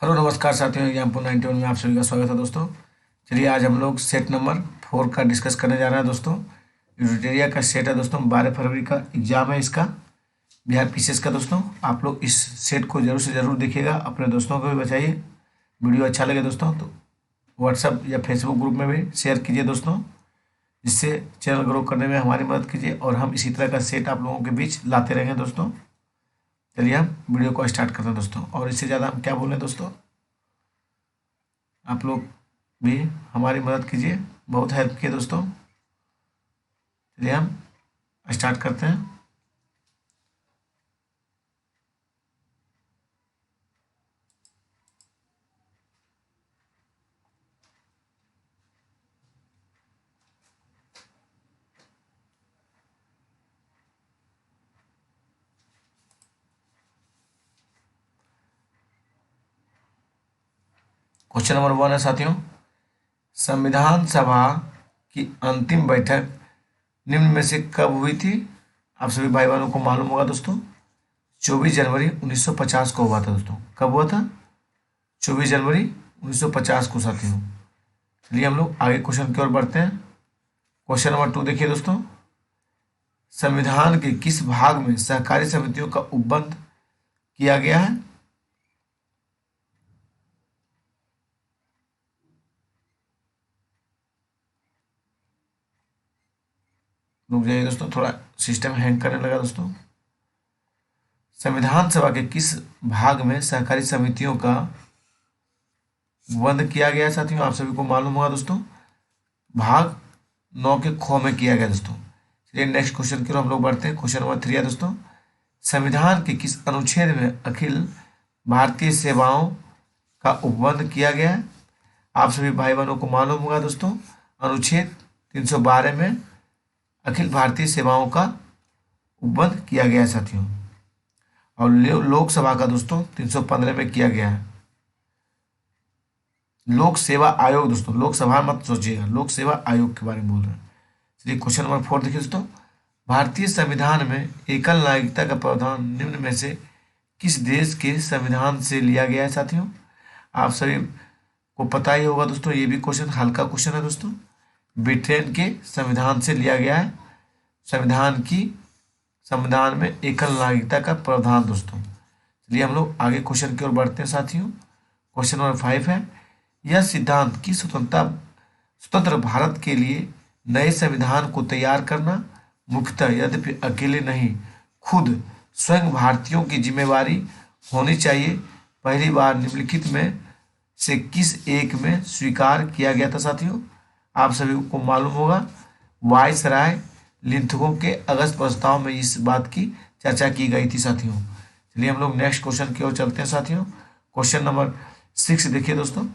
Hello नमस्कार साथियों, example 91 में आप सभी का स्वागत है दोस्तों। चलिए आज हम लोग सेट नंबर 4 का डिस्कस करने जा रहे हैं दोस्तों। यूटेरिया का सेट है दोस्तों, 12 फरवरी का एग्जाम है इसका, बिहार पीसीएस का दोस्तों। आप लोग इस सेट को जरूर से ज़रूर देखिएगा, अपने दोस्तों को भी बताइए। वीडियो अच्छा लगे दोस्तों तो व्हाट्सएप या फेसबुक ग्रुप में भी शेयर कीजिए दोस्तों, जिससे चैनल ग्रो करने में हमारी मदद कीजिए और हम इसी तरह का सेट आप लोगों के बीच लाते रहेंगे दोस्तों। चलिए हम वीडियो को स्टार्ट करते हैं दोस्तों, और इससे ज़्यादा हम क्या बोलें दोस्तों, आप लोग भी हमारी मदद कीजिए, बहुत हेल्प किए दोस्तों। चलिए हम स्टार्ट करते हैं। क्वेश्चन नंबर 1 है साथियों, संविधान सभा की अंतिम बैठक निम्न में से कब हुई थी? आप सभी भाई बहनों को मालूम होगा दोस्तों, 24 जनवरी 1950 को हुआ था दोस्तों। कब हुआ था? 24 जनवरी 1950 को साथियों। चलिए हम लोग आगे क्वेश्चन की ओर बढ़ते हैं। क्वेश्चन नंबर 2 देखिए दोस्तों, संविधान के किस भाग में सहकारी समितियों का उपबंध किया गया है? रुक जाइए दोस्तों, थोड़ा सिस्टम हैंग करने लगा दोस्तों। संविधान सभा के किस भाग में सहकारी समितियों का बंद किया गया है साथियों? आप सभी को मालूम होगा दोस्तों, भाग 9 के ख में किया गया दोस्तों। चलिए नेक्स्ट क्वेश्चन की ओर हम लोग बढ़ते हैं। क्वेश्चन नंबर 3 है दोस्तों, संविधान के किस अनुच्छेद में अखिल भारतीय सेवाओं का उपबंध किया गया है? आप सभी भाई बहनों को मालूम होगा दोस्तों, अनुच्छेद 312 में अखिल भारतीय सेवाओं का उपबंध किया गया है साथियों। और लोकसभा का दोस्तों 315 में किया गया है। लोक सेवा आयोग दोस्तों, लोकसभा मत सोचिएगा, लोक सेवा आयोग के बारे में बोल रहे हैं। चलिए क्वेश्चन नंबर 4 देखिए दोस्तों, भारतीय संविधान में एकल नागरिकता का प्रावधान निम्न में से किस देश के संविधान से लिया गया है साथियों? आप सभी को पता ही होगा दोस्तों, ये भी क्वेश्चन हल्का क्वेश्चन है दोस्तों। ब्रिटेन के संविधान से लिया गया है, संविधान में एकल नागरिकता का प्रावधान दोस्तों। चलिए हम लोग आगे क्वेश्चन की ओर बढ़ते हैं साथियों। क्वेश्चन नंबर 5 है, यह सिद्धांत की स्वतंत्र भारत के लिए नए संविधान को तैयार करना मुख्यतः, यद्यपि अकेले नहीं, खुद स्वयं भारतीयों की जिम्मेवारी होनी चाहिए, पहली बार निम्नलिखित में से किस एक में स्वीकार किया गया था साथियों? आप सभी को मालूम होगा, वायसराय लिंथगो के अगस्त प्रस्ताव में इस बात की चर्चा की गई थी साथियों। चलिए हम लोग नेक्स्ट क्वेश्चन की ओर चलते हैं साथियों। क्वेश्चन नंबर 6 देखिए दोस्तों,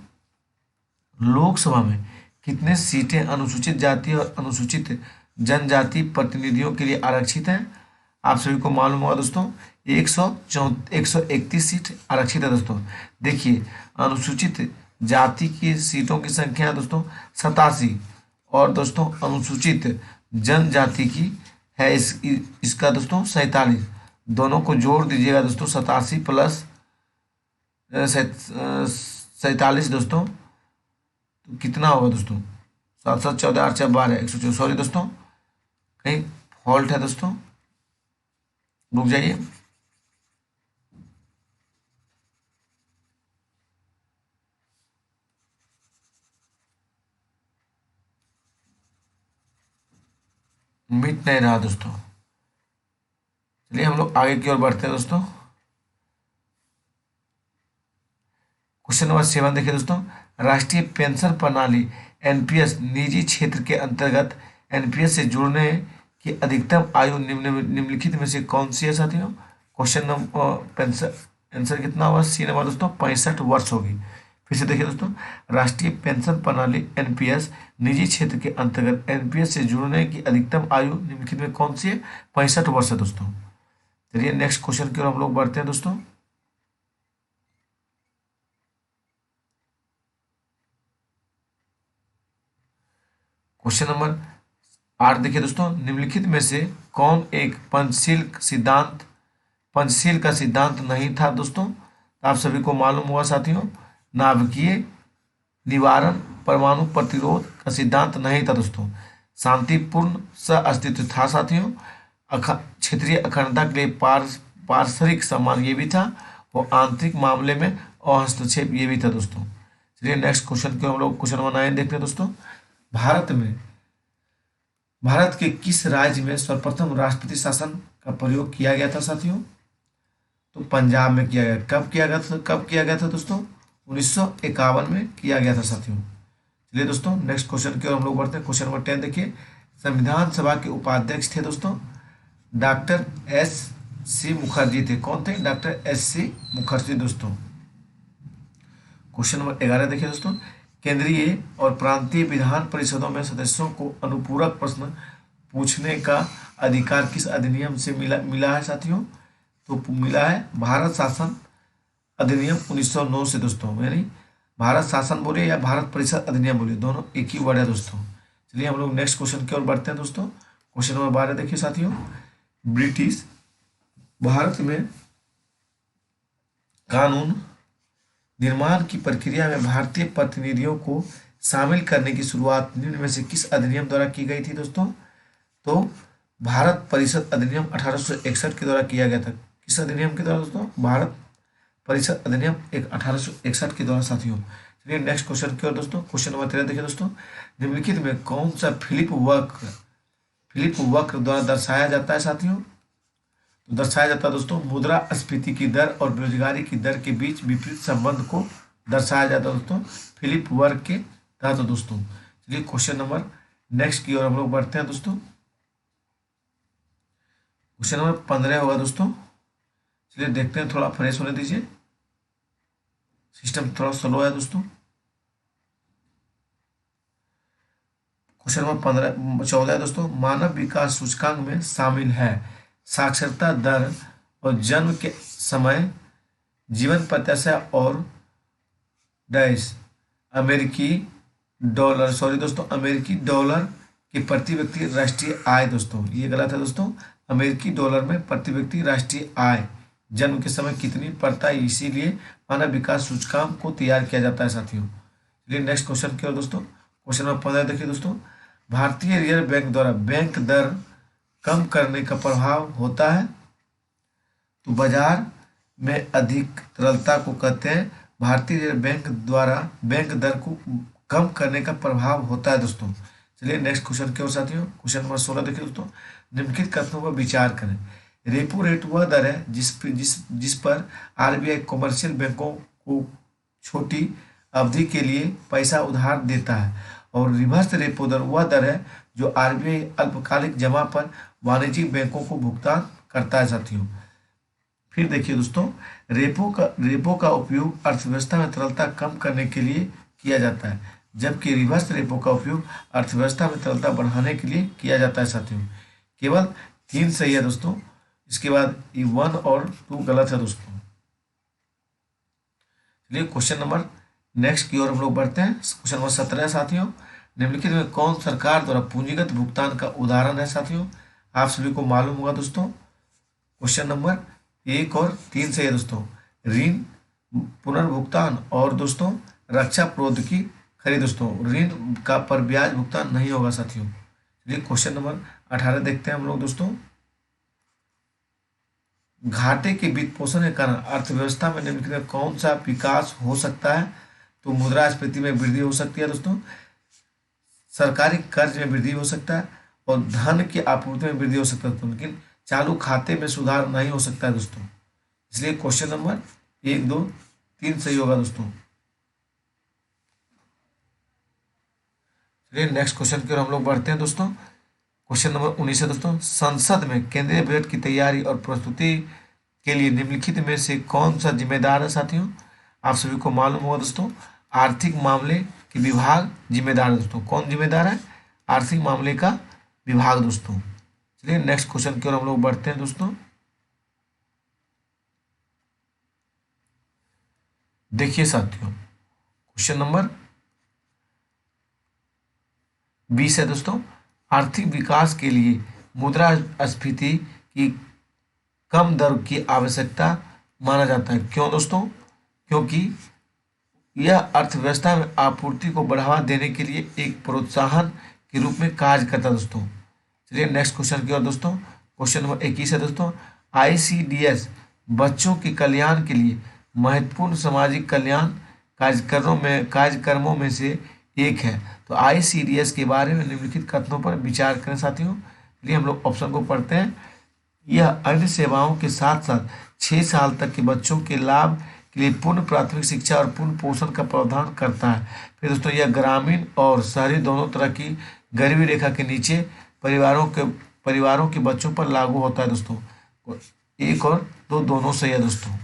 लोकसभा में कितने सीटें अनुसूचित जाति और अनुसूचित जनजाति प्रतिनिधियों के लिए आरक्षित हैं? आप सभी को मालूम होगा दोस्तों, 131 सीट आरक्षित है दोस्तों। देखिए, अनुसूचित जाति की सीटों की संख्या है दोस्तों 87, और दोस्तों अनुसूचित जनजाति की है इसका दोस्तों 47। दोनों को जोड़ दीजिएगा दोस्तों, 87 प्लस 47 दोस्तों, तो कितना होगा दोस्तों? 7 7 14 8 4 12 114। सॉरी दोस्तों, कहीं फॉल्ट है दोस्तों, रुक जाइए। मिट नहीं रहा दोस्तों। चलिए हम लोग आगे की ओर बढ़ते हैं दोस्तों। क्वेश्चन नंबर 7 देखिए दोस्तों, राष्ट्रीय पेंशन प्रणाली एनपीएस निजी क्षेत्र के अंतर्गत एनपीएस से जुड़ने की अधिकतम आयु निम्नलिखित में से कौन सी है साथियों? क्वेश्चन नंबर पेंशन आंसर कितना होगा? सी नंबर दोस्तों 65 वर्ष होगी। फिर से देखिए दोस्तों, राष्ट्रीय पेंशन प्रणाली एनपीएस निजी क्षेत्र के अंतर्गत एनपीएस से जुड़ने की अधिकतम आयु निम्नलिखित में कौन सी है? 65 वर्ष है दोस्तों। चलिए नेक्स्ट क्वेश्चन की ओर हम लोग बढ़ते हैं दोस्तों। क्वेश्चन नंबर 8 देखिए दोस्तों, निम्नलिखित में से कौन एक पंचशील का सिद्धांत नहीं था दोस्तों? तो आप सभी को मालूम होगा साथियों, नाभिकीय निवारण परमाणु प्रतिरोध का सिद्धांत नहीं था दोस्तों, शांतिपूर्ण सह अस्तित्व था साथियों। क्षेत्रीय अखंडता के लिए पारस्परिक सम्मान ये भी था, और आंतरिक मामले में हस्तक्षेप ये भी था दोस्तों। चलिए नेक्स्ट क्वेश्चन को हम लोग क्वेश्चन नंबर 9 देखते हैं दोस्तों। भारत के किस राज्य में सर्वप्रथम राष्ट्रपति शासन का प्रयोग किया गया था साथियों? तो पंजाब में किया गया। कब किया गया था दोस्तों? 1951 में किया गया था साथियों। चलिए दोस्तों नेक्स्ट क्वेश्चन की ओर हम लोग बढ़ते हैं। क्वेश्चन नंबर 10 देखिए। संविधान सभा के उपाध्यक्ष थे दोस्तों डॉक्टर S.C. मुखर्जी थे। कौन थे? Doctor S.C. मुखर्जी दोस्तों। क्वेश्चन नंबर 11 देखिए दोस्तों। केंद्रीय और प्रांतीय विधान परिषदों में सदस्यों को अनुपूरक प्रश्न पूछने का अधिकार किस अधिनियम से मिला है साथियों? तो मिला है भारत शासन अधिनियम 1909 से दोस्तों। यानी भारत शासन बोले या भारत परिषद अधिनियम बोले, दोनों एक ही वर्ड है दोस्तों। चलिए हम लोग नेक्स्ट क्वेश्चन की ओर बढ़ते हैं दोस्तों। क्वेश्चन नंबर 12 देखिए साथियों। ब्रिटिश भारत में कानून निर्माण की प्रक्रिया में भारतीय प्रतिनिधियों को शामिल करने की शुरुआत निम्न में से किस अधिनियम द्वारा की गई थी दोस्तों? तो भारत परिषद अधिनियम 1861 के द्वारा किया गया था। किस अधिनियम के द्वारा दोस्तों? भारत परिषद अधिनियम 1861 के द्वारा साथियों। चलिए नेक्स्ट क्वेश्चन की ओर दोस्तों। क्वेश्चन नंबर 13 देखिए दोस्तों। निम्नलिखित में कौन सा फिलिप वक्र द्वारा दर्शाया जाता है साथियों? तो दर्शाया जाता है दोस्तों मुद्रास्फीति की दर और बेरोजगारी की दर के बीच विपरीत संबंध को दर्शाया जाता है दोस्तों फिलिप वक्र के तहत दोस्तों। चलिए क्वेश्चन नंबर नेक्स्ट की ओर हम लोग बढ़ते हैं दोस्तों। क्वेश्चन नंबर 15 होगा दोस्तों। चलिए देखते हैं, थोड़ा फ्रेश होने दीजिए, सिस्टम थोड़ा स्लो है दोस्तों। क्वेश्चन नंबर 14 दोस्तों। मानव विकास सूचकांक में शामिल है साक्षरता दर और जन्म के समय, जीवन प्रत्याशा और डैश अमेरिकी डॉलर के प्रति व्यक्ति राष्ट्रीय आय दोस्तों। ये गलत है दोस्तों। अमेरिकी डॉलर में प्रति व्यक्ति राष्ट्रीय आय जन्म के समय कितनी पड़ता है, इसीलिए मानव विकास सूचकांक को तैयार किया जाता है साथियों। चलिए नेक्स्ट क्वेश्चन की ओर दोस्तों। क्वेश्चन नंबर 15 देखिए दोस्तों। भारतीय रिजर्व बैंक द्वारा बैंक दर कम करने का प्रभाव होता है, तो बाजार में अधिक तरलता को कहते हैं। भारतीय रिजर्व बैंक द्वारा बैंक दर को कम करने का प्रभाव होता है दोस्तों। चलिए नेक्स्ट क्वेश्चन की ओर साथियों। क्वेश्चन नंबर 16 देखिए दोस्तों। निम्नलिखित कथनों पर विचार करें। रेपो रेट वह दर है जिस पर आरबीआई कमर्शियल बैंकों को छोटी अवधि के लिए पैसा उधार देता है, और रिवर्स रेपो दर वह दर है जो आरबीआई अल्पकालिक जमा पर वाणिज्यिक बैंकों को भुगतान करता है साथियों। फिर देखिए दोस्तों, रेपो का उपयोग अर्थव्यवस्था में तरलता कम करने के लिए किया जाता है, जबकि रिवर्स रेपो का उपयोग अर्थव्यवस्था में तरलता बढ़ाने के लिए किया जाता है साथियों। केवल 3 सही है दोस्तों, इसके बाद 1 और 2 गलत है दोस्तों। चलिए क्वेश्चन नंबर नेक्स्ट की ओर हम लोग बढ़ते हैं। क्वेश्चन नंबर 17 साथियों। निम्नलिखित में कौन सरकार द्वारा पूंजीगत भुगतान का उदाहरण है साथियों? आप सभी को मालूम होगा दोस्तों। क्वेश्चन नंबर 1 और 3 सही है दोस्तों। ऋण पुनर्भुगतान और दोस्तों रक्षा प्रौद्योगिकी खरीद दोस्तों। ऋण का पर ब्याज भुगतान नहीं होगा साथियों। चलिए क्वेश्चन नंबर 18 देखते हैं हम लोग दोस्तों। घाटे के वित्त पोषण के कारण अर्थव्यवस्था में निम्नलिखित में कौन सा विकास हो सकता है? तो मुद्रास्फीति में वृद्धि हो सकती है दोस्तों, सरकारी कर्ज में वृद्धि हो सकता है, और धन की आपूर्ति में वृद्धि हो सकता है दोस्तों, लेकिन चालू खाते में सुधार नहीं हो सकता है दोस्तों। इसलिए क्वेश्चन नंबर 1, 2, 3 सही होगा दोस्तों। चलिए नेक्स्ट क्वेश्चन की ओर हम लोग बढ़ते हैं दोस्तों। क्वेश्चन नंबर 19 है दोस्तों। संसद में केंद्रीय बजट की तैयारी और प्रस्तुति के लिए निम्नलिखित में से कौन सा जिम्मेदार है साथियों? आप सभी को मालूम होगा दोस्तों, आर्थिक मामले के विभाग जिम्मेदार है दोस्तों। कौन जिम्मेदार है? आर्थिक मामले का विभाग दोस्तों। चलिए नेक्स्ट क्वेश्चन की ओर हम लोग बढ़ते हैं दोस्तों। देखिए साथियों, क्वेश्चन नंबर 20 है दोस्तों। आर्थिक विकास के लिए मुद्रास्फीति की कम दर की आवश्यकता माना जाता है। क्यों दोस्तों? क्योंकि यह अर्थव्यवस्था में आपूर्ति को बढ़ावा देने के लिए एक प्रोत्साहन के रूप में कार्य करता है दोस्तों। चलिए नेक्स्ट क्वेश्चन की ओर दोस्तों। क्वेश्चन नंबर 21 है दोस्तों। ICDS बच्चों के कल्याण के लिए महत्वपूर्ण सामाजिक कल्याण कार्यक्रमों में से एक है। तो ICDS के बारे में निम्नलिखित कथनों पर विचार करें साथियों। चलिए हम लोग ऑप्शन को पढ़ते हैं। यह अन्य सेवाओं के साथ साथ 6 साल तक के बच्चों के लाभ के लिए पूर्ण प्राथमिक शिक्षा और पूर्ण पोषण का प्रावधान करता है। फिर दोस्तों यह ग्रामीण और शहरी दोनों तरह की गरीबी रेखा के नीचे परिवारों के बच्चों पर लागू होता है दोस्तों। 1 और 2 दोनों सही है दोस्तों।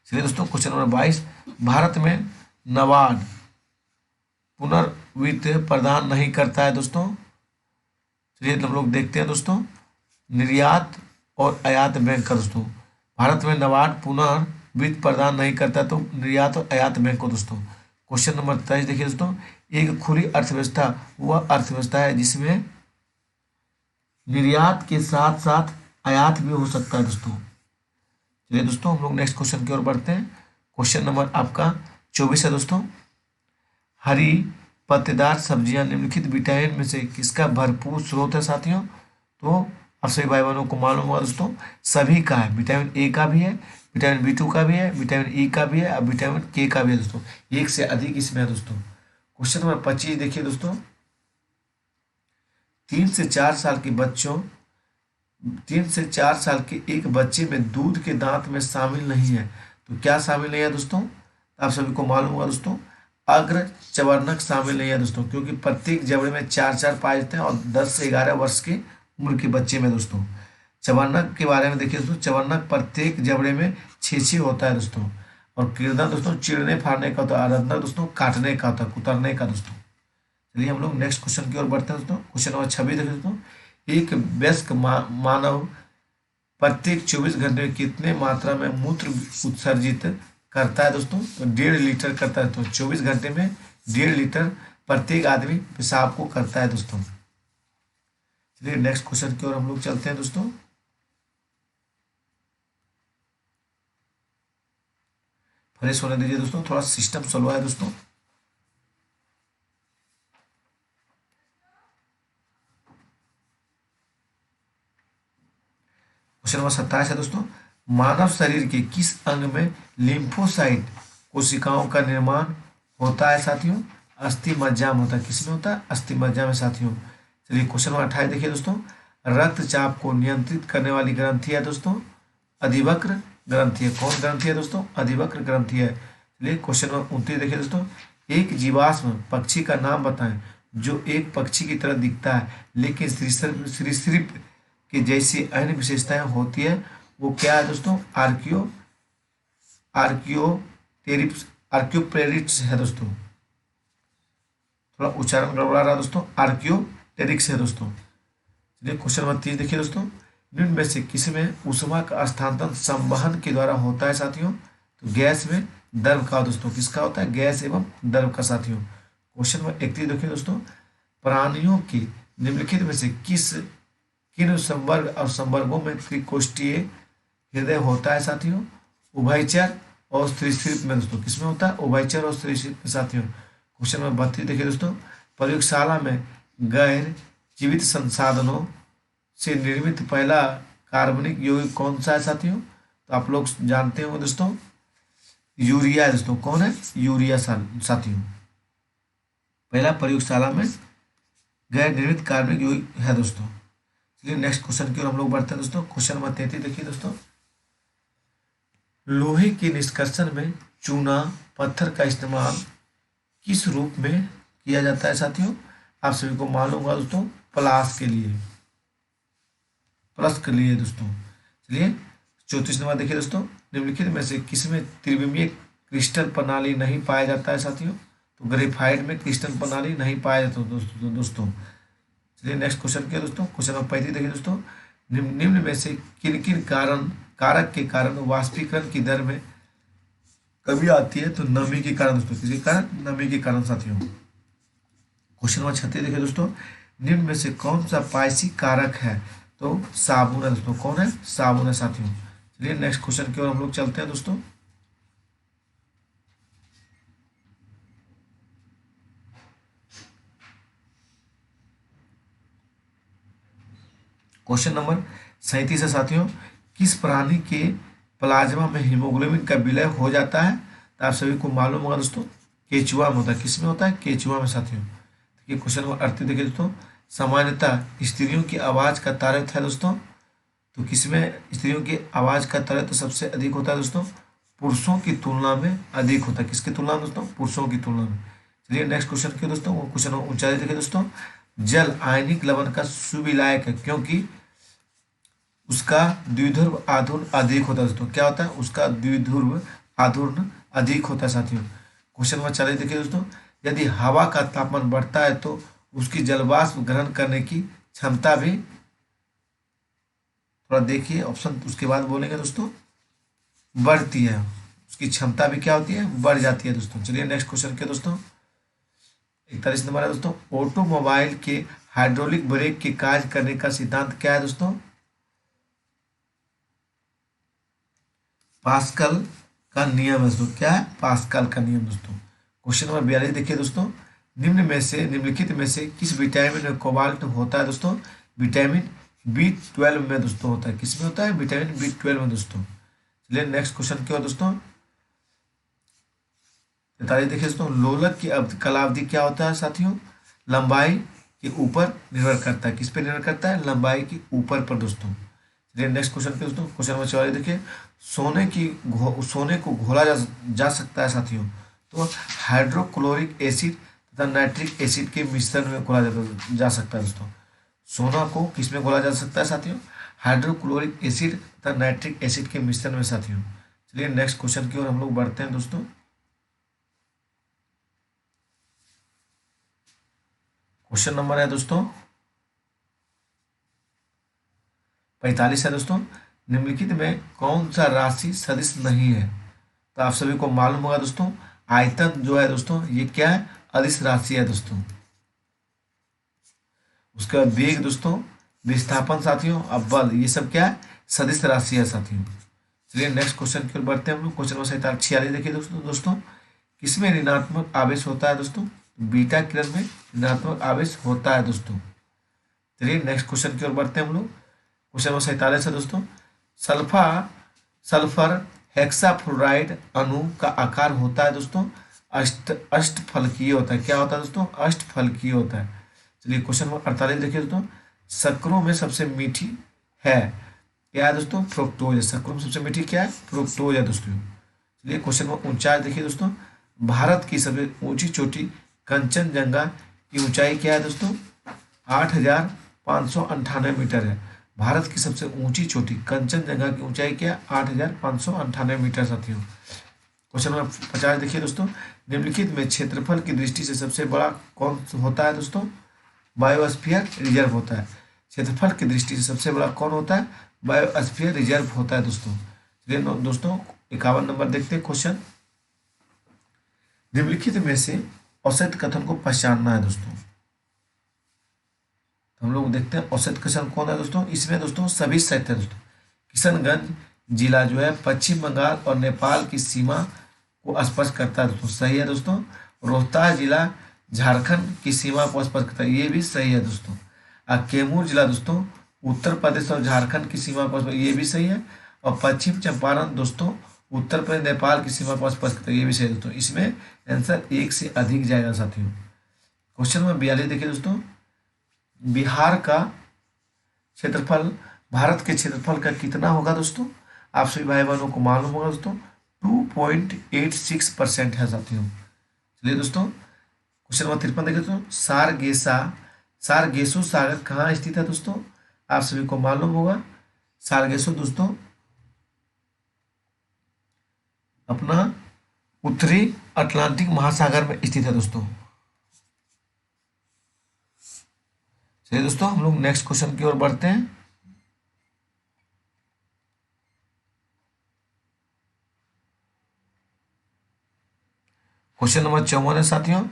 चलिए दोस्तों क्वेश्चन नंबर 22। भारत में नाबार्ड पुनर्वित्त प्रदान नहीं करता है दोस्तों। चलिए हम लोग देखते हैं दोस्तों निर्यात और आयात बैंक का दोस्तों। भारत में नाबार्ड पुनर्वित्त प्रदान नहीं करता तो निर्यात और आयात बैंक को दोस्तों। क्वेश्चन नंबर 23 देखिए दोस्तों। एक खुली अर्थव्यवस्था वह अर्थव्यवस्था है जिसमें निर्यात के साथ साथ आयात भी हो सकता है दोस्तों। चलिए दोस्तों हम लोग नेक्स्ट क्वेश्चन की ओर बढ़ते हैं। क्वेश्चन नंबर आपका 24 है दोस्तों। हरी पत्तेदार सब्जियां निम्नलिखित विटामिन में से किसका भरपूर स्रोत है साथियों। तो आप सभी भाई बहनों को मालूम होगा दोस्तों सभी का है। विटामिन ए का भी है, विटामिन B2 का भी है, विटामिन ई का भी है और विटामिन के का भी है दोस्तों। एक से अधिक इसमें है दोस्तों। क्वेश्चन नंबर 25 देखिए दोस्तों। 3 से 4 साल के बच्चों 3 से 4 साल के एक बच्चे में दूध के दांत में शामिल नहीं है। तो क्या शामिल नहीं है दोस्तों। आप सभी को मालूम होगा दोस्तों अग्र चवर्णक शामिल नहीं है दोस्तों, क्योंकि प्रत्येक जबड़े में 4 पाए जाते हैं और 10 से 11 वर्ष की उम्र के बच्चे में दोस्तों। चवर्णक के बारे में देखिए दोस्तों। चवर्णक प्रत्येक जबड़े में 6 होता है दोस्तों। और कीर्दन दोस्तों चिड़ने फाड़ने का होता है। आरंधक दोस्तों काटने का होता है, कुतरने का दोस्तों। चलिए हम लोग नेक्स्ट क्वेश्चन की ओर बढ़ते हैं दोस्तों। क्वेश्चन नंबर 26 देखिए दोस्तों। एक वयस्क मानव प्रत्येक 24 घंटे में कितने मात्रा में मूत्र उत्सर्जित करता है दोस्तों। तो 1.5 लीटर करता है। तो 24 घंटे में 1.5 लीटर प्रत्येक आदमी पेशाब को करता है दोस्तों। चलिए नेक्स्ट क्वेश्चन की ओर हम लोग चलते हैं दोस्तों। फ्रेश होने दीजिए दोस्तों, थोड़ा सिस्टम स्लो है दोस्तों। क्वेश्चन नंबर 27 है दोस्तों। मानव शरीर के किस अंग में लिम्फोसाइट कोशिकाओं का निर्माण होता है साथियों। अस्थि मज्जा में होता है। किसमें होता है। अस्थि मज्जा में साथियों। चलिए क्वेश्चन नंबर 28 देखिए दोस्तों। रक्तचाप को नियंत्रित करने वाली ग्रंथि है दोस्तों अधिवक्र ग्रंथि है। कौन ग्रंथि है दोस्तों। अधिवक्र ग्रंथि है। चलिए क्वेश्चन नंबर 29 देखिए दोस्तों। एक जीवाश्म पक्षी का नाम बताएं जो एक पक्षी की तरह दिखता है लेकिन सरीसृप के जैसी अन्य विशेषताएं होती है। वो क्या है दोस्तों। आर्कियोप्टेरिक्स है दोस्तों। थोड़ा उच्चारण गड़बड़ा रहा दोस्तों। आर्कियोप्टेरिक्स है दोस्तों। चलिए क्वेश्चन नंबर 30 देखिए दोस्तों। निम्न में से किसमें ऊष्मा का स्थानांतरण संवहन के द्वारा होता है साथियों। तो गैस में द्रव का दोस्तों। किसका होता है। गैस एवं द्रव का साथियों। क्वेश्चन नंबर 31 देखिए दोस्तों। प्राणियों के निम्नलिखित में से किन संवर्ग और संवर्गों में त्रिकोष्ठीय हृदय होता है साथियों। उभयचर और सरीसृप में दोस्तों। किसमें होता है। उभयचर और सरीसृप में साथियों। क्वेश्चन नंबर 32 देखिए दोस्तों। प्रयोगशाला में गैर जीवित संसाधनों से निर्मित पहला कार्बनिक यौगिक कौन सा है साथियों। तो आप लोग जानते होंगे दोस्तों यूरिया है दोस्तों। कौन है। यूरिया साथियों। पहला प्रयोगशाला में गैर निर्मित कार्बनिक यौगिक है दोस्तों। चलिए नेक्स्ट क्वेश्चन की ओर हम लोग बढ़ते हैं दोस्तों। क्वेश्चन नंबर 33 देखिए दोस्तों। लोहे के निष्कर्षण में चूना पत्थर का इस्तेमाल किस रूप में किया जाता है साथियों। आप सभी को मालूम होगा दोस्तों प्लस के लिए दोस्तों। चलिए 34 नंबर देखिए दोस्तों। निम्नलिखित में से किसमें त्रिविमीय क्रिस्टल प्रणाली नहीं पाया जाता है साथियों। तो ग्रेफाइट में क्रिस्टल प्रणाली नहीं पाया जाता दोस्तों। चलिए नेक्स्ट क्वेश्चन क्या दोस्तों। क्वेश्चन नंबर 35 देखिए दोस्तों। निम्न में से किन कारक के कारण वाष्पीकरण की दर में कमी आती है। तो नमी के कारण दोस्तों। किसी कारण। नमी के कारण साथियों। क्वेश्चन नंबर 36 देखिए दोस्तों। निम्न में से कौन सा पायसी कारक है। तो साबुन है दोस्तों। कौन है। साबुन है साथियों। चलिए नेक्स्ट क्वेश्चन की ओर हम लोग चलते हैं दोस्तों। क्वेश्चन नंबर 37 है साथियों, किस प्राणी के प्लाज्मा में हीमोग्लोबिन का विलय हो जाता है? तो आप सभी को मालूम होगा दोस्तों, केचुआ में होता है। किसमें होता है? केचुआ में साथियों। देखिए क्वेश्चन नंबर 38 देखिए दोस्तों, सामान्यतः स्त्रियों की आवाज का तारतम्य है दोस्तों, तो किसमें स्त्रियों की आवाज का तारतम्य सबसे अधिक होता है दोस्तों? पुरुषों की तुलना में अधिक होता है। किसकी तुलना में दोस्तों? पुरुषों की तुलना में। चलिए नेक्स्ट क्वेश्चन क्यों दोस्तों, वो क्वेश्चन ऊंचाई देखिए दोस्तों, जल आयनिक लवण का सुविलायक है क्योंकि उसका द्विध्रुव आघूर्ण अधिक होता है दोस्तों। क्या होता है? उसका द्विध्रुव आघूर्ण अधिक होता है साथियों। क्वेश्चन नंबर 40 देखिए दोस्तों, यदि हवा का तापमान बढ़ता है तो उसकी जलवाष्प ग्रहण करने की क्षमता भी, थोड़ा देखिए ऑप्शन उसके बाद बोलेंगे दोस्तों, बढ़ती है। उसकी क्षमता भी क्या होती है? बढ़ जाती है दोस्तों। चलिए नेक्स्ट क्वेश्चन क्या दोस्तों, 41 नंबर है दोस्तों, ऑटोमोबाइल के हाइड्रोलिक ब्रेक के कार्य करने का सिद्धांत क्या है दोस्तों? पास्कल का नियम है दोस्तों। क्या है? पास्कल का नियम दोस्तों। क्वेश्चन नंबर 42 देखिए दोस्तों, निम्नलिखित में से किस विटामिन में कोबाल्ट होता है दोस्तों? विटामिन B12 में दोस्तों होता है। किसमें होता है? विटामिन B12 में दोस्तों। चलिए नेक्स्ट क्वेश्चन क्या दोस्तों, 43 देखिए दोस्तों, लोलक की कालावधि क्या होता है साथियों? लंबाई के ऊपर निर्भर करता है। किस पे निर्भर करता है? लंबाई के ऊपर पर दोस्तों। चलिए नेक्स्ट क्वेश्चन क्या दोस्तों, क्वेश्चन नंबर 44 देखिए, सोने को घोला जा सकता है साथियों, तो हाइड्रोक्लोरिक एसिड तथा नाइट्रिक एसिड के मिश्रण में घोला जा सकता है दोस्तों। सोना को किस में घोला जा सकता है साथियों? हाइड्रोक्लोरिक एसिड तथा नाइट्रिक एसिड के मिश्रण में साथियों। चलिए नेक्स्ट क्वेश्चन की ओर हम लोग बढ़ते हैं दोस्तों। क्वेश्चन नंबर है दोस्तों 45 है दोस्तों, निम्नलिखित में कौन सा राशि सदिश नहीं है? तो आप सभी को मालूम होगा दोस्तों, आयतन जो है दोस्तों ये क्या है? अदिश राशि है दोस्तों। उसके बाद वेग दोस्तों, विस्थापन साथियों, अब बल, ये सब क्या है? सदिश राशि है साथियों। चलिए नेक्स्ट क्वेश्चन की ओर बढ़ते हैं हम लोग। क्वेश्चन नंबर 46 देखिए दोस्तों, किसमें ऋणात्मक आवेश होता है दोस्तों? बीटा किरण में ऋणात्मक आवेश होता है दोस्तों। चलिए नेक्स्ट क्वेश्चन की ओर बढ़ते हैं हम लोग। क्वेश्चन नंबर 47 है दोस्तों, सल्फर हेक्साफ्लोराइड अणु का आकार होता है दोस्तों अष्टफलकीय होता है। क्या होता है दोस्तों? अष्टफलकीय होता है। चलिए क्वेश्चन नंबर 48 देखिए दोस्तों, शक्करों में सबसे मीठी है क्या है दोस्तों? फ्रुक्टोज है। शक्करों में सबसे मीठी क्या है? फ्रुक्टोज है दोस्तों। चलिए क्वेश्चन नंबर 49 देखिए दोस्तों, भारत की सबसे ऊंची चोटी कंचनजंगा की ऊंचाई क्या है दोस्तों? 8,598 मीटर है। भारत की सबसे ऊंची चोटी कंचनजंगा की ऊंचाई क्या है? 8,598 मीटर साथियों। क्वेश्चन नंबर 50 देखिए दोस्तों, निम्नलिखित में क्षेत्रफल की दृष्टि से सबसे बड़ा कौन होता है दोस्तों? बायोस्फीयर रिजर्व होता है। क्षेत्रफल की दृष्टि से सबसे बड़ा कौन होता है? बायोस्फीयर रिजर्व होता है दोस्तों। चलिए दोस्तों 51 नंबर देखते हैं क्वेश्चन, निम्नलिखित में से औसत कथन को पहचानना है दोस्तों। हम लोग देखते हैं औसत कथन कौन है दोस्तों। इसमें दोस्तों सभी सत्य है दोस्तों। किशनगंज जिला जो है पश्चिम बंगाल और नेपाल की सीमा को स्पर्श करता है दोस्तों। सही है दोस्तों। रोहतास जिला झारखंड की सीमा को स्पर्श करता है, ये भी सही है दोस्तों। कैमूर जिला दोस्तों उत्तर प्रदेश और झारखंड की सीमा को, ये भी सही है। और पश्चिम चंपारण दोस्तों उत्तर प्रदेश नेपाल की सीमा को स्पर्श करता है, ये भी सही है दोस्तों। इसमें आंसर एक से अधिक जाएगा साथियों। क्वेश्चन नंबर 42 देखिए दोस्तों, बिहार का क्षेत्रफल भारत के क्षेत्रफल का कितना होगा दोस्तों? आप सभी भाई बहनों को मालूम होगा दोस्तों, 2.86% है साथियों। चलिए दोस्तों क्वेश्चन नंबर 53 देखिए दोस्तों, सारगेसो सागर कहाँ स्थित है दोस्तों? आप सभी को मालूम होगा, सारगेसो दोस्तों अपना उत्तरी अटलांटिक महासागर में स्थित है दोस्तों। चलिए दोस्तों हम लोग नेक्स्ट क्वेश्चन की ओर बढ़ते हैं। क्वेश्चन नंबर 54 है साथियों,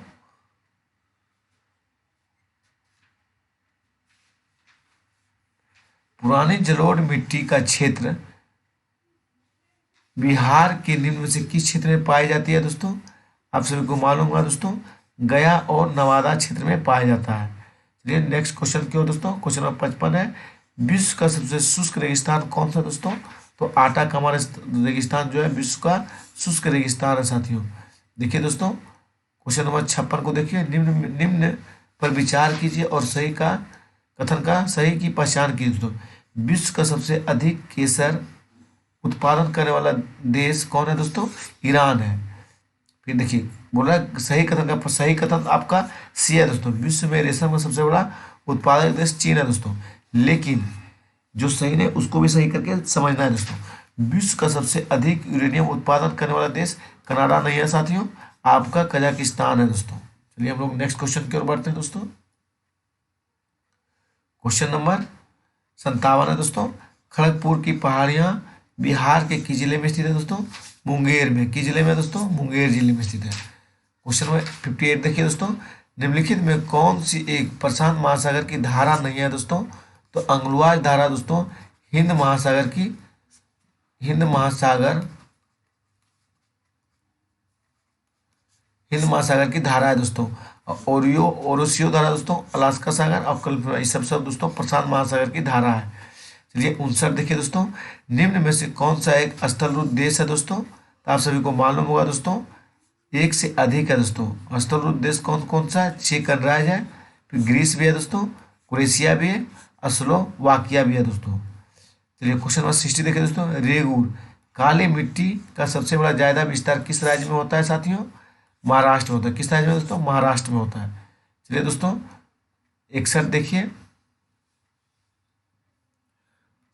पुरानी जलोढ़ मिट्टी का क्षेत्र बिहार के निम्न में से किस क्षेत्र में पाई जाती है दोस्तों? आप सभी को मालूम होगा दोस्तों, गया और नवादा क्षेत्र में पाया जाता है। चलिए नेक्स्ट क्वेश्चन की ओर दोस्तों। क्वेश्चन नंबर 55 है, विश्व का सबसे शुष्क रेगिस्तान कौन सा दोस्तों? तो आटाकामा रेगिस्तान जो है विश्व का शुष्क रेगिस्तान है साथियों। देखिए दोस्तों, क्वेश्चन नंबर 56 को देखिए, निम्न निम्न पर विचार कीजिए और सही का कथन का सही की पहचान कीजिए दोस्तों। विश्व का सबसे अधिक केसर उत्पादन करने वाला देश कौन है दोस्तों? ईरान है। फिर देखिए, बोला सही कथन का सही कथन आपका सी है दोस्तों। विश्व में रेशम का सबसे बड़ा उत्पादक देश चीन है दोस्तों। लेकिन जो सही है उसको भी सही करके समझना है दोस्तों। विश्व का सबसे अधिक यूरेनियम उत्पादन करने वाला देश कनाडा नहीं है साथियों, आपका कजाकिस्तान है दोस्तों। चलिए हम लोग नेक्स्ट क्वेश्चन की ओर बढ़ते हैं दोस्तों। क्वेश्चन नंबर 57 है दोस्तों। खड़गपुर की पहाड़ियाँ बिहार के किस जिले में स्थित है दोस्तों? मुंगेर में। किस जिले में दोस्तों? मुंगेर जिले में स्थित है। क्वेश्चन नंबर 58 देखिए दोस्तों, निम्नलिखित में कौन सी एक प्रशांत महासागर की धारा नहीं है दोस्तों? तो अंगुलवाज धारा दोस्तों हिंद महासागर की हिंद महासागर की धारा है दोस्तों। ओरोसियो धारा दोस्तों अलास्का सागर और कल्पना, ये सब दोस्तों प्रशांत महासागर की धारा है। चलिए 59 देखिए दोस्तों, निम्न में से कौन सा एक स्थलरूप देश है दोस्तों? तो आप सभी को मालूम होगा दोस्तों, एक से अधिक है दोस्तों। स्थलरूप देश कौन कौन सा है? चेक गणराज्य है, फिर ग्रीस भी है दोस्तों, क्रोएशिया भी है, स्लोवाकिया भी है दोस्तों। चलिए क्वेश्चन नंबर 60 देखिए दोस्तों, रेगुर काली मिट्टी का सबसे बड़ा ज्यादा विस्तार किस राज्य में होता है साथियों? महाराष्ट्र में होता है। किस राज्य में दोस्तों? महाराष्ट्र में होता है। चलिए दोस्तों 61 देखिए,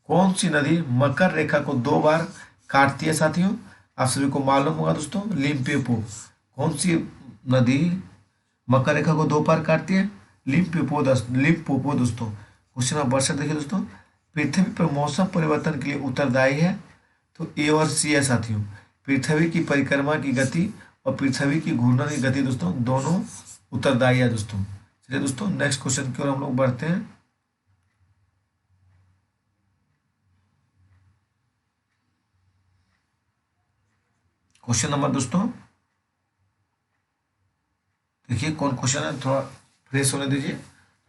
कौन सी नदी मकर रेखा को 2 बार काटती है साथियों? आप सभी को मालूम होगा दोस्तों, लिम्पोपो। कौन सी नदी मकर रेखा को 2 बार काटती है? लिम्पोपो दोस्तों। क्वेश्चन नंबर 62 देखिए दोस्तों, पृथ्वी पर मौसम परिवर्तन के लिए उत्तरदायी है? तो ए और सी है साथियों। पृथ्वी की परिक्रमा की गति और पृथ्वी की घूर्णन की गति दोस्तों दोनों उत्तरदायी है दोस्तों। चलिए दोस्तों नेक्स्ट क्वेश्चन की ओर हम लोग बढ़ते हैं। क्वेश्चन नंबर दोस्तों देखिए, कौन क्वेश्चन है, थोड़ा फ्रेश होने दीजिए,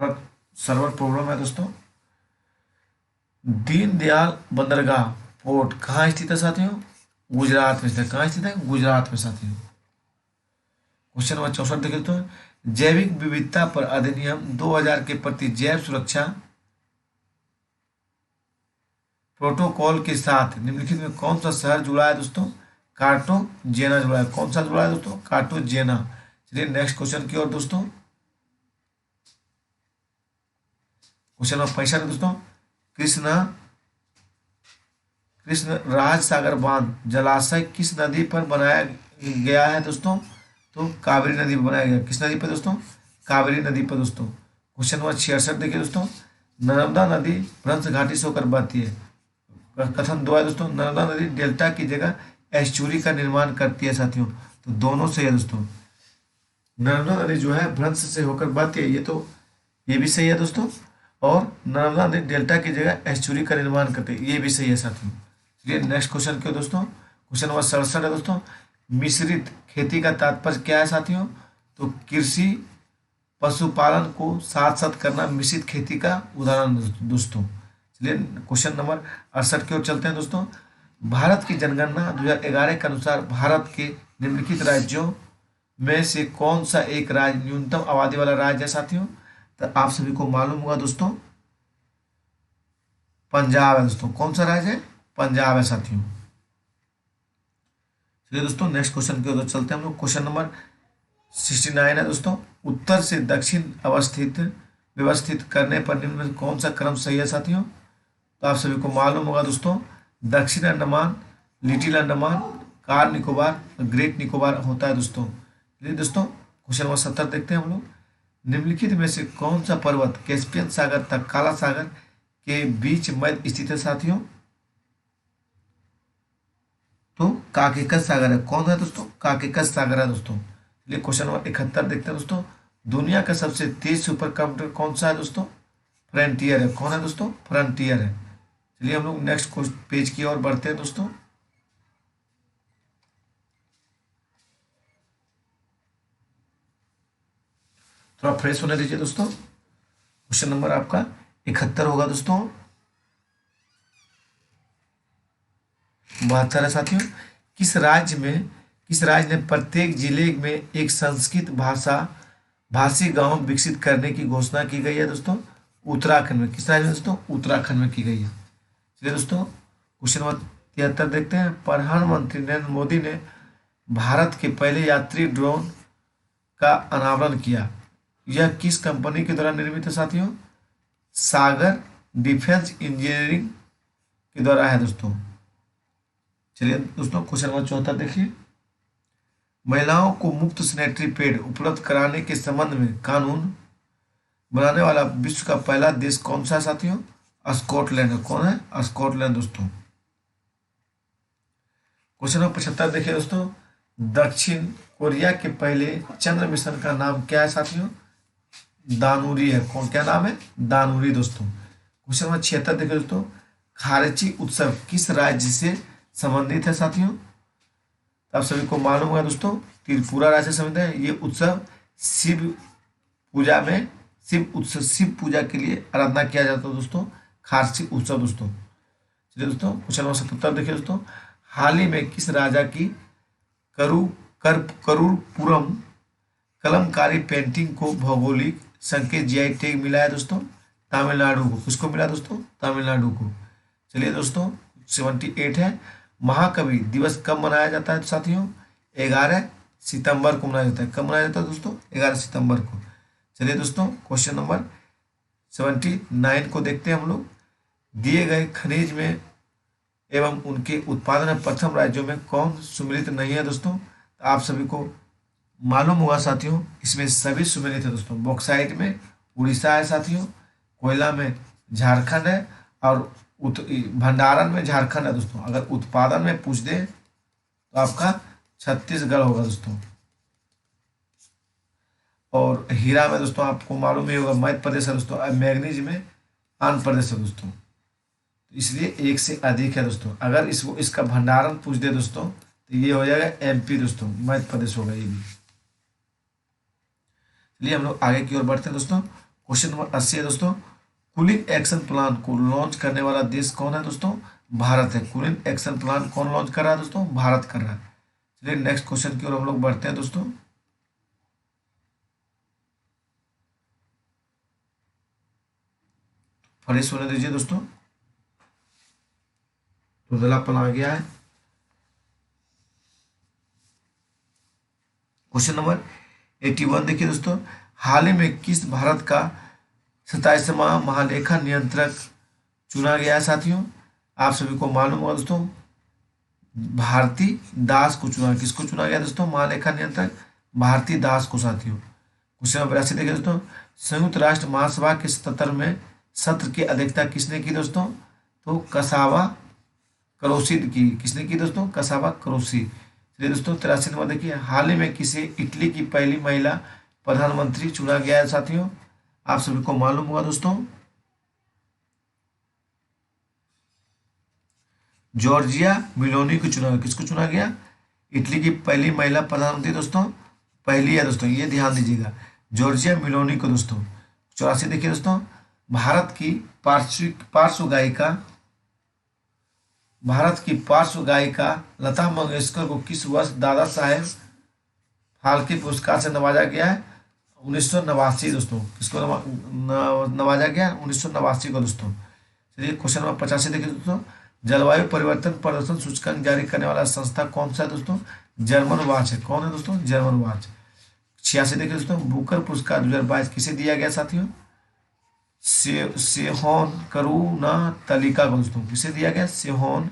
थोड़ा सर्वर प्रॉब्लम है दोस्तों। दीनदयाल बंदरगाह पोर्ट कहाँ स्थित है साथियों? गुजरात में स्थित है। कहाँ स्थित है? गुजरात में साथियों। क्वेश्चन नंबर 64 देखिए तो, जैविक विविधता पर अधिनियम 2000 के प्रति जैव सुरक्षा प्रोटोकॉल के साथ निम्नलिखित में कौन सा शहर जुड़ा है दोस्तों? कार्टोजेना जुड़ा है। कौन सा जुड़ा है दोस्तों? कार्टोजेना। चलिए नेक्स्ट क्वेश्चन की ओर दोस्तों। क्वेश्चन नंबर 65 दोस्तों, कृष्ण कृष्ण राज सागर बांध जलाशय किस नदी पर बनाया गया है दोस्तों? तो कावेरी नदी पर बनाया गया। किस नदी पर दोस्तों? कावेरी नदी पर दोस्तों। क्वेश्चन नंबर 66 देखिए दोस्तों, नर्मदा नदी भ्रंश घाटी से होकर बहती है। कथन 2 है दोस्तों, नर्मदा नदी डेल्टा की जगह एस्चुरी का निर्माण करती है साथियों। तो दोनों सही है दोस्तों। नर्मदा नदी जो है भ्रंश से होकर बहती है, ये भी सही है दोस्तों। और नर्मदा नदी डेल्टा की जगह एस्चुरी का निर्माण करती है, ये भी सही है साथियों। चलिए नेक्स्ट क्वेश्चन क्यों दोस्तों, क्वेश्चन नंबर 67 है दोस्तों, मिश्रित खेती का तात्पर्य क्या है साथियों? तो कृषि पशुपालन को साथ साथ करना मिश्रित खेती का उदाहरण दोस्तों। चलिए क्वेश्चन नंबर 68 की ओर चलते हैं दोस्तों। भारत की जनगणना 2011 के अनुसार भारत के निम्नलिखित राज्यों में से कौन सा एक राज्य न्यूनतम आबादी वाला राज्य है साथियों? तो आप सभी को मालूम होगा दोस्तों, पंजाब है दोस्तों। कौन सा राज्य है? पंजाब है साथियों। चलिए दोस्तों नेक्स्ट क्वेश्चन की ओर चलते हैं हम लोग। क्वेश्चन नंबर 69 है दोस्तों, उत्तर से दक्षिण व्यवस्थित करने पर निम्न में कौन सा क्रम सही है साथियों? तो आप सभी को मालूम होगा दोस्तों, दक्षिण Andaman, little Andaman, car Nicobar, great Nicobar होता है दोस्तों। चलिए दोस्तों क्वेश्चन नंबर 70 देखते हैं हम लोग। निम्नलिखित में से कौन सा पर्वत कैस्पियन सागर तक काला सागर के बीच मध्य स्थित है साथियों? तो काकेकस सागर है। कौन है दोस्तों? काकेकस सागर है दोस्तों। चलिए क्वेश्चन नंबर 71 देखते हैं दोस्तों, दुनिया का सबसे तेज सुपर कंप्यूटर कौन सा है दोस्तों? फ्रंटियर है। कौन है दोस्तों? फ्रंटियर है। चलिए हम लोग नेक्स्ट पेज की ओर बढ़ते हैं दोस्तों। थोड़ा फ्रेश होने दीजिए दोस्तों। क्वेश्चन नंबर आपका 71 होगा दोस्तों, 72 है साथियों। किस राज्य ने प्रत्येक जिले में एक संस्कृत भाषी गांव विकसित करने की घोषणा की गई है दोस्तों? उत्तराखंड में। किस राज्य में दोस्तों? उत्तराखंड में की गई है। चलिए दोस्तों क्वेश्चन नंबर 73 देखते हैं। प्रधानमंत्री नरेंद्र मोदी ने भारत के पहले यात्री ड्रोन का अनावरण किया। यह किस कंपनी के द्वारा निर्मित है साथियों? सागर डिफेंस इंजीनियरिंग के द्वारा है दोस्तों। चलिए दोस्तों क्वेश्चन नंबर 74 देखिए। महिलाओं को मुफ्त सैनिटरी पैड उपलब्ध कराने के संबंध में कानून बनाने वाला विश्व का पहला देश कौन सा है साथियों? स्कॉटलैंड है। कौन है? स्कॉटलैंड दोस्तों। क्वेश्चन नंबर 75 देखिए दोस्तों। दक्षिण कोरिया के पहले चंद्र मिशन का नाम क्या है साथियों? दानुरी है। कौन, क्या नाम है? दानुरी दोस्तों। क्वेश्चन नंबर 76 देखिए दोस्तों। खारेची उत्सव किस राज्य से संबंधित है साथियों? आप सभी को मालूम है दोस्तों, त्रिपुरा राज्य से संबंधित है। ये उत्सव शिव पूजा के लिए आराधना किया जाता है दोस्तों, खारसी उत्सव दोस्तों। चलिए दोस्तों क्वेश्चन नंबर 77 देखिए दोस्तों। हाल ही में किस राजा की करूरपुरम कलमकारी पेंटिंग को भौगोलिक संकेत जीआई टैग मिला है दोस्तों? तमिलनाडु को। किसको मिला दोस्तों? तमिलनाडु को। चलिए दोस्तों 78 है। महाकवि दिवस कब मनाया जाता है साथियों? 11 सितंबर को मनाया जाता है। कब मनाया जाता है दोस्तों? 11 सितंबर को। चलिए दोस्तों क्वेश्चन नंबर 79 को देखते हैं हम लोग। दिए गए खनिज में एवं उनके उत्पादन में प्रथम राज्यों में कौन सम्मिलित नहीं है दोस्तों? तो आप सभी को मालूम होगा साथियों, इसमें सभी सम्मिलित है दोस्तों। बॉक्साइट में उड़ीसा है साथियों, कोयला में झारखंड है, और भंडारण में झारखंड है दोस्तों। अगर उत्पादन में पूछ दे तो आपका छत्तीसगढ़ होगा दोस्तों। और हीरा में दोस्तों आपको मालूम ही होगा मध्य प्रदेश है दोस्तों। मैग्नीज में आंध्र प्रदेश है दोस्तों। तो इसलिए एक से अधिक है दोस्तों। अगर इसका भंडारण पूछ दे दोस्तों तो ये हो जाएगा एमपी दोस्तों, मध्य प्रदेश होगा ये भी। चलिए हम लोग आगे की ओर बढ़ते हैं दोस्तों। क्वेश्चन नंबर 80 है दोस्तों। कूलिंग एक्शन प्लान को लॉन्च करने वाला देश कौन है दोस्तों? भारत है। कूलिंग एक्शन प्लान कौन लॉन्च कर रहा है दोस्तों? भारत कर रहा है। चलिए नेक्स्ट क्वेश्चन की ओर हम लोग बढ़ते हैं दोस्तों। फ्रेश होने दीजिए दोस्तों, धुंधलापन आ गया है। क्वेश्चन नंबर 81 देखिए दोस्तों। हाल ही में किस भारत का 27वां महालेखा नियंत्रक चुना गया है साथियों? आप सभी को मालूम होगा दोस्तों, भारती दास को चुना। किसको चुना गया दोस्तों महालेखा नियंत्रक? भारती दास को साथियों। क्वेश्चन नंबर 82 देखिए दोस्तों। संयुक्त राष्ट्र महासभा के 77वें सत्र की अध्यक्षता किसने की दोस्तों? तो कसावा करोसी की। किसने की दोस्तों? कसावा करोसी। चलिए दोस्तों 83 नंबर देखिए। हाल ही में किसे इटली की पहली महिला प्रधानमंत्री चुना गया है साथियों? आप सभी को मालूम होगा दोस्तों, जॉर्जिया मेलोनी को चुना गया। किसको चुना गया? इटली की पहली महिला प्रधानमंत्री दोस्तों, पहली है दोस्तों, ये ध्यान दीजिएगा, जॉर्जिया मेलोनी को दोस्तों। 84 देखिए दोस्तों। भारत की पार्श्व गायिका लता मंगेशकर को किस वर्ष दादा साहेब फाल्के पुरस्कार से नवाजा गया है? 1989 दोस्तों। किसको नवाजा गया? 1989 को दोस्तों। चलिए क्वेश्चन नंबर 85 देखिए दोस्तों। जलवायु परिवर्तन प्रदर्शन सूचकांक जारी करने वाला संस्था कौन सा है दोस्तों? जर्मन वॉच है। कौन है दोस्तों? German watch. 86 देखिए दोस्तों। बुकर पुरस्कार 2022 किसे दिया गया साथियों? सेहोन करुणा तालिका को दोस्तों। किसे दिया गया? सेहोन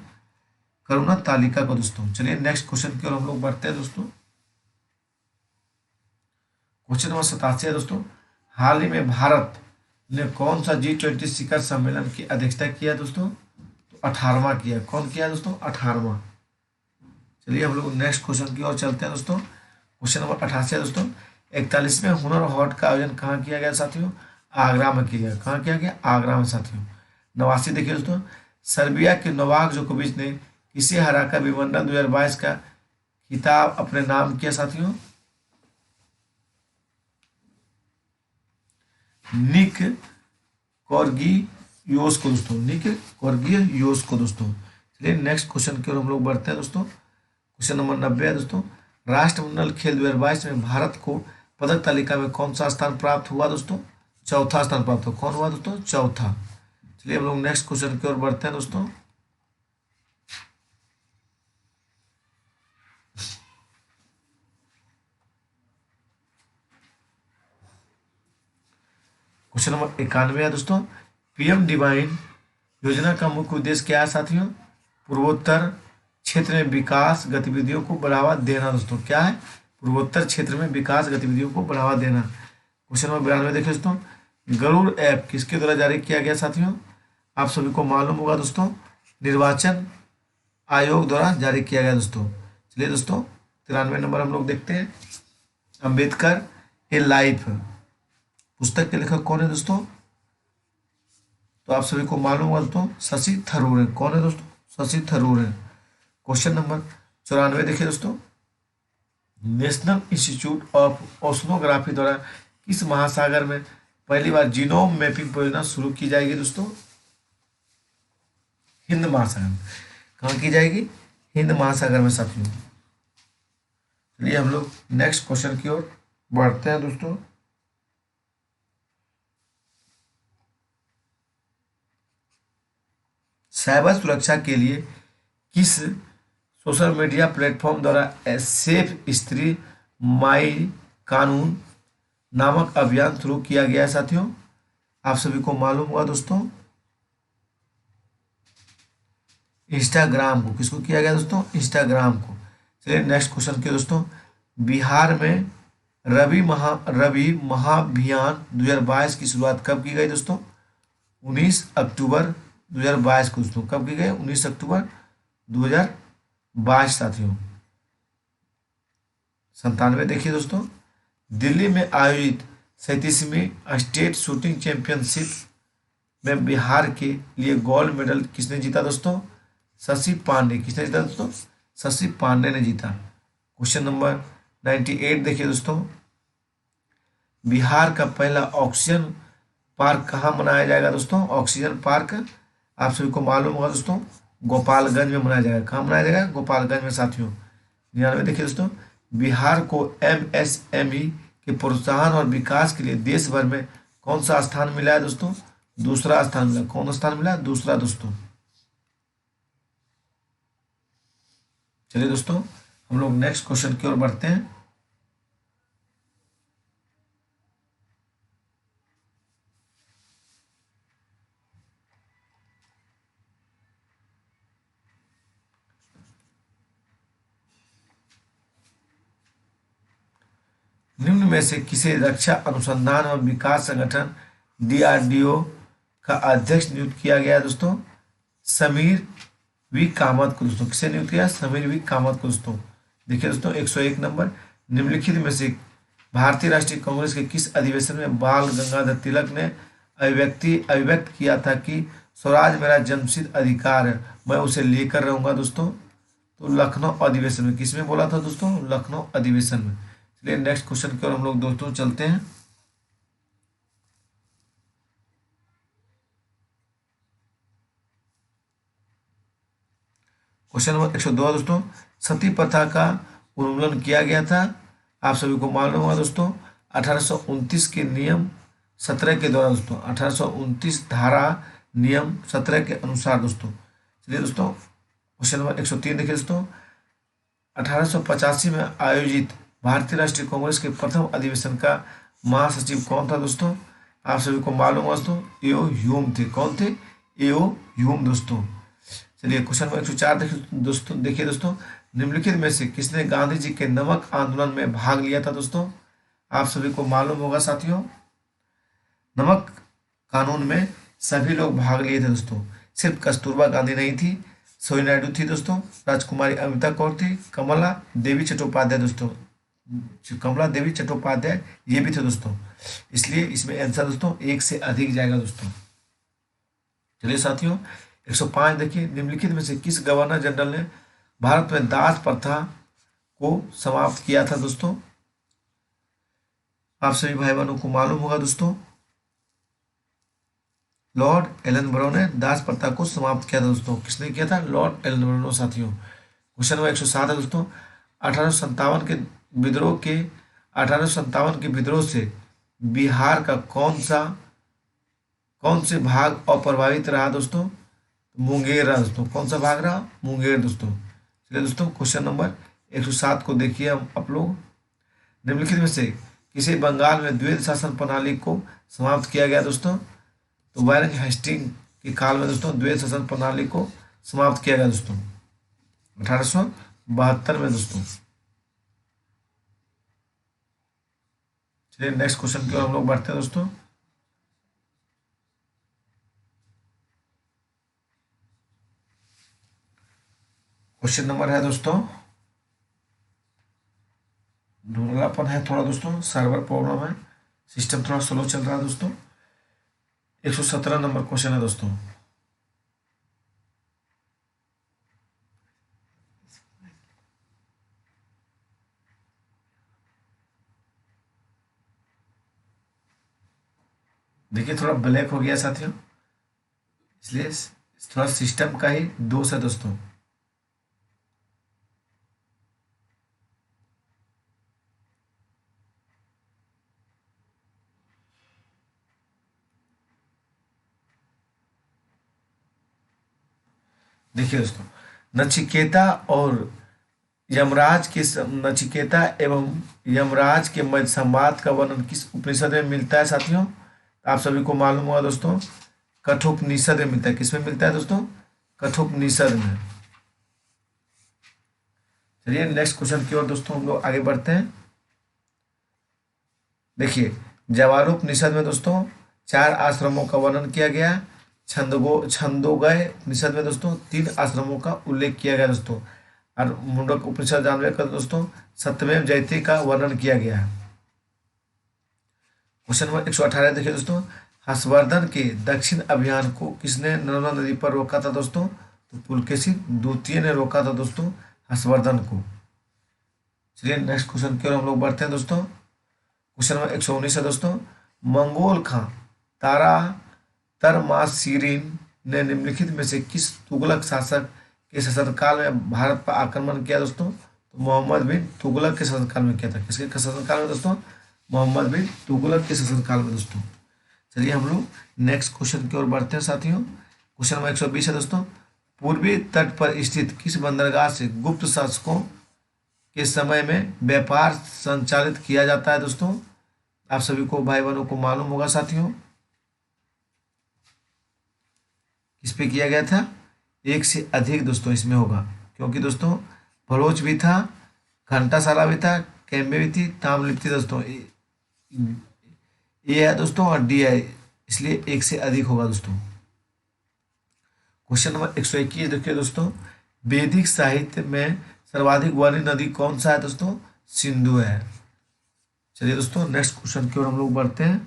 करुणा तालिका को दोस्तों। चलिए नेक्स्ट क्वेश्चन की ओर हम लोग बढ़ते हैं दोस्तों। क्वेश्चन नंबर 87 है दोस्तों। हाल ही में भारत ने कौन सा G20 शिखर सम्मेलन की अध्यक्षता किया दोस्तों? तो 18वां किया। कौन किया दोस्तों? 18वां। चलिए हम लोग नेक्स्ट क्वेश्चन की ओर चलते हैं दोस्तों। क्वेश्चन नंबर 88 है दोस्तों। 41वें हुनर हाट का आयोजन कहाँ किया गया साथियों? आगरा में किया गया। कहाँ किया गया? आगरा में साथियों। 89 देखिए दोस्तों। सर्बिया के नोवाक जोकोविच ने किसे हराकर विंबलडन 2022 का खिताब अपने नाम किया साथियों? निक कॉर्गियोस को दोस्तों। निक कॉर्गियोस को दोस्तों। चलिए नेक्स्ट क्वेश्चन की ओर हम लोग बढ़ते हैं दोस्तों। क्वेश्चन नंबर 90 है दोस्तों। राष्ट्रमंडल खेल 2022 में भारत को पदक तालिका में कौन सा स्थान प्राप्त हुआ दोस्तों? चौथा स्थान प्राप्त हुआ। कौन हुआ दोस्तों? चौथा। चलिए हम लोग नेक्स्ट क्वेश्चन की ओर बढ़ते हैं दोस्तों। क्वेश्चन नंबर 91 है दोस्तों। पीएम डिवाइन योजना का मुख्य उद्देश्य क्या है साथियों? पूर्वोत्तर क्षेत्र में विकास गतिविधियों को बढ़ावा देना दोस्तों। क्या है? पूर्वोत्तर क्षेत्र में विकास गतिविधियों को बढ़ावा देना। क्वेश्चन नंबर 92 देखिए दोस्तों। गरुड़ ऐप किसके द्वारा जारी किया गया साथियों? आप सभी को मालूम होगा दोस्तों, निर्वाचन आयोग द्वारा जारी किया गया दोस्तों। चलिए दोस्तों 93 नंबर हम लोग देखते हैं। अंबेडकर ए लाइफ पुस्तक के लेखक कौन है दोस्तों? तो आप सभी को मालूम होगा दोस्तों, शशि थरूर है। कौन है दोस्तों? शशि थरूर है। क्वेश्चन नंबर 94 देखिए दोस्तों। नेशनल इंस्टीट्यूट ऑफ ओशनोग्राफी द्वारा किस महासागर में पहली बार जीनोम मैपिंग परियोजना शुरू की जाएगी दोस्तों? हिंद महासागर में। कहाँ की जाएगी? हिंद महासागर में साथियों। चलिए हम लोग नेक्स्ट क्वेश्चन की ओर बढ़ते हैं दोस्तों। साइबर सुरक्षा के लिए किस सोशल मीडिया प्लेटफॉर्म द्वारा सेफ स्त्री माई कानून नामक अभियान शुरू किया गया है साथियों? आप सभी को मालूम होगा दोस्तों, इंस्टाग्राम को। किसको किया गया दोस्तों? इंस्टाग्राम को। चलिए नेक्स्ट क्वेश्चन के दोस्तों। बिहार में रबी महाभियान 2022 की शुरुआत कब की गई दोस्तों? 19 अक्टूबर 2022 को दोस्तों। कब की गई? 19 अक्टूबर 2022 साथियों। 97 देखिए दोस्तों। दिल्ली में आयोजित 37वीं स्टेट शूटिंग चैंपियनशिप में बिहार के लिए गोल्ड मेडल किसने जीता दोस्तों? शशि पांडे। किसने जीता दोस्तों? शशि पांडे ने जीता। क्वेश्चन नंबर 98 देखिए दोस्तों। बिहार का पहला ऑक्सीजन पार्क कहाँ मनाया जाएगा दोस्तों? ऑक्सीजन पार्क आप सभी को मालूम होगा दोस्तों, गोपालगंज में मनाया जाएगा। कहाँ मनाया जाएगा? गोपालगंज में साथियों। 99 देखिए दोस्तों। बिहार को एमएसएमई के प्रोत्साहन और विकास के लिए देश भर में कौन सा स्थान मिला है दोस्तों? दूसरा स्थान मिला। कौन स्थान मिला? दूसरा दोस्तों। चलिए दोस्तों हम लोग नेक्स्ट क्वेश्चन की ओर बढ़ते हैं। निम्न में से किसे रक्षा अनुसंधान और विकास संगठन डीआरडीओ का अध्यक्ष नियुक्त किया गया दोस्तों? समीर वी कामत को दोस्तों। किसे नियुक्त किया? समीर वी कामत को दोस्तों। देखिए दोस्तों 101 नंबर। निम्नलिखित में से भारतीय राष्ट्रीय कांग्रेस के किस अधिवेशन में बाल गंगाधर तिलक ने अभिव्यक्त किया था कि स्वराज मेरा जन्मसिद्ध अधिकार है, मैं उसे लेकर रहूंगा दोस्तों? तो लखनऊ अधिवेशन में। किसमें बोला था दोस्तों? लखनऊ अधिवेशन में। चलिए नेक्स्ट क्वेश्चन की ओर हम लोग दोस्तों चलते हैं। क्वेश्चन नंबर 102 दोस्तों। सती प्रथा का उन्मूलन किया गया था। आप सभी को मालूम होगा दोस्तों, 1829 के नियम 17 के द्वारा दोस्तों। 1829 धारा नियम 17 के अनुसार दोस्तों। चलिए दोस्तों क्वेश्चन नंबर 103 देखिए दोस्तों। 1885 में आयोजित भारतीय राष्ट्रीय कांग्रेस के प्रथम अधिवेशन का महासचिव कौन था दोस्तों? आप सभी को मालूम होगा दोस्तों, एओ ह्यूम थे। कौन थे? एओ ह्यूम दोस्तों। चलिए क्वेश्चन नंबर 104 देखिए दोस्तों। निम्नलिखित में से किसने गांधी जी के नमक आंदोलन में भाग लिया था दोस्तों? आप सभी को मालूम होगा साथियों, नमक कानून में सभी लोग भाग लिए थे दोस्तों। सिर्फ कस्तूरबा गांधी नहीं थी, सोई नायडू थी दोस्तों, राजकुमारी अमिता कौर थी, कमला देवी चट्टोपाध्याय दोस्तों। कमला देवी चट्टोपाध्याय ये भी थे दोस्तों। इसलिए इसमें आंसर दोस्तों 1 से अधिक जाएगा दोस्तों। चलिए साथियों 105 देखिए। निम्नलिखित में से किस गवर्नर जनरल ने भारत में दास प्रथा को समाप्त किया था दोस्तों? आप सभी भाई बहनों को मालूम होगा दोस्तों, लॉर्ड एलन ब्रो ने दास प्रथा को समाप्त किया था दोस्तों। किसने किया था? लॉर्ड एलन ब्रो साथियों। क्वेश्चन नंबर 107 है दोस्तों। 1857 के विद्रोह के 1857 के विद्रोह से बिहार का कौन से भाग अप्रभावित रहा दोस्तों? मुंगेर रहा दोस्तों। कौन सा भाग रहा? मुंगेर दोस्तों। चलिए दोस्तों क्वेश्चन नंबर 107 को देखिए आप लोग। निम्नलिखित में से किसे बंगाल में द्वैध शासन प्रणाली को समाप्त किया गया दोस्तों? तो वारेन हेस्टिंग के काल में दोस्तों द्वैध शासन प्रणाली को समाप्त किया गया दोस्तों 1872 में दोस्तों। चलिए नेक्स्ट क्वेश्चन की ओर हम लोग बढ़ते हैं दोस्तों। क्वेश्चन नंबर है दोस्तों, धुंधलापन है थोड़ा दोस्तों, सर्वर प्रॉब्लम है, सिस्टम थोड़ा स्लो चल रहा है दोस्तों। 117 नंबर क्वेश्चन है दोस्तों। देखिए थोड़ा ब्लैक हो गया साथियों, इसलिए थोड़ा सिस्टम का ही दोष है दोस्तों। देखिए दोस्तों, नचिकेता और नचिकेता एवं यमराज के मध्य संवाद का वर्णन किस उपनिषद में मिलता है साथियों? आप सभी को मालूम होगा दोस्तों, कठोपनिषद में मिलता है। किसमें मिलता है दोस्तों? कठोपनिषद में। चलिए नेक्स्ट क्वेश्चन की ओर दोस्तों हम लोग आगे बढ़ते हैं। देखिए जवारोपनिषद में दोस्तों 4 आश्रमों का वर्णन किया गया। छंदोगय उपनिषद में दोस्तों 3 आश्रमों का उल्लेख किया गया दोस्तों। और मुंडक उपनिषद जानवे का दोस्तों सत्यमेव जयते का वर्णन किया गया है। क्वेश्चन नंबर 118 देखिए दोस्तों, हर्षवर्धन के दक्षिण अभियान को किसने नर्मदा नदी पर रोका था दोस्तों? तो पुलकेशिन द्वितीय ने रोका था दोस्तों हर्षवर्धन को। चलिए नेक्स्ट क्वेश्चन की ओर हम लोग बढ़ते हैं दोस्तों। क्वेश्चन नंबर 119 है दोस्तों, मंगोल खां तरमाशिरीन ने निम्नलिखित में से किस तुगलक शासक के शासनकाल में भारत पर आक्रमण किया दोस्तों? तो मोहम्मद बिन तुगलक के शासनकाल में किया था। किसके शासनकाल में दोस्तों? मोहम्मद बिन तुगलक के शासनकाल में दोस्तों। चलिए हम लोग नेक्स्ट क्वेश्चन की ओर बढ़ते हैं साथियों। क्वेश्चन नंबर 120 है दोस्तों, पूर्वी तट पर स्थित किस बंदरगाह से गुप्त शासकों के समय में व्यापार संचालित किया जाता है दोस्तों? आप सभी को भाई बहनों को मालूम होगा साथियों, किस पे किया गया था? एक से अधिक दोस्तों इसमें होगा, क्योंकि दोस्तों भरोच भी था, घंटासाला भी था, कैम्बे भी थी, ताम्रलिप्ति दोस्तों ए है दोस्तों और डी है, इसलिए एक से अधिक होगा दोस्तों। क्वेश्चन नंबर 121 देखिए दोस्तों, वैदिक साहित्य में सर्वाधिक वर्णित नदी कौन सा है दोस्तों? सिंधु है। चलिए दोस्तों नेक्स्ट क्वेश्चन की ओर हम लोग बढ़ते हैं।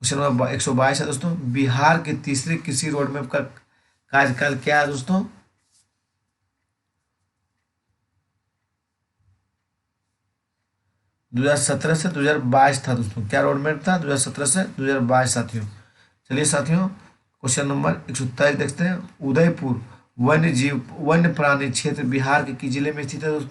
क्वेश्चन नंबर 122 है दोस्तों, बिहार के तीसरे कृषि रोड मैप का कार्यकाल क्या है दोस्तों? दो 2017 से 2022 था दोस्तों। क्या रोड मैप था? 2017 से 2022 साथियों। चलिए साथियों क्वेश्चन नंबर 127 देखते हैं, उदयपुर वन्य प्राणी क्षेत्र बिहार के किस जिले में स्थित है दोस्तों?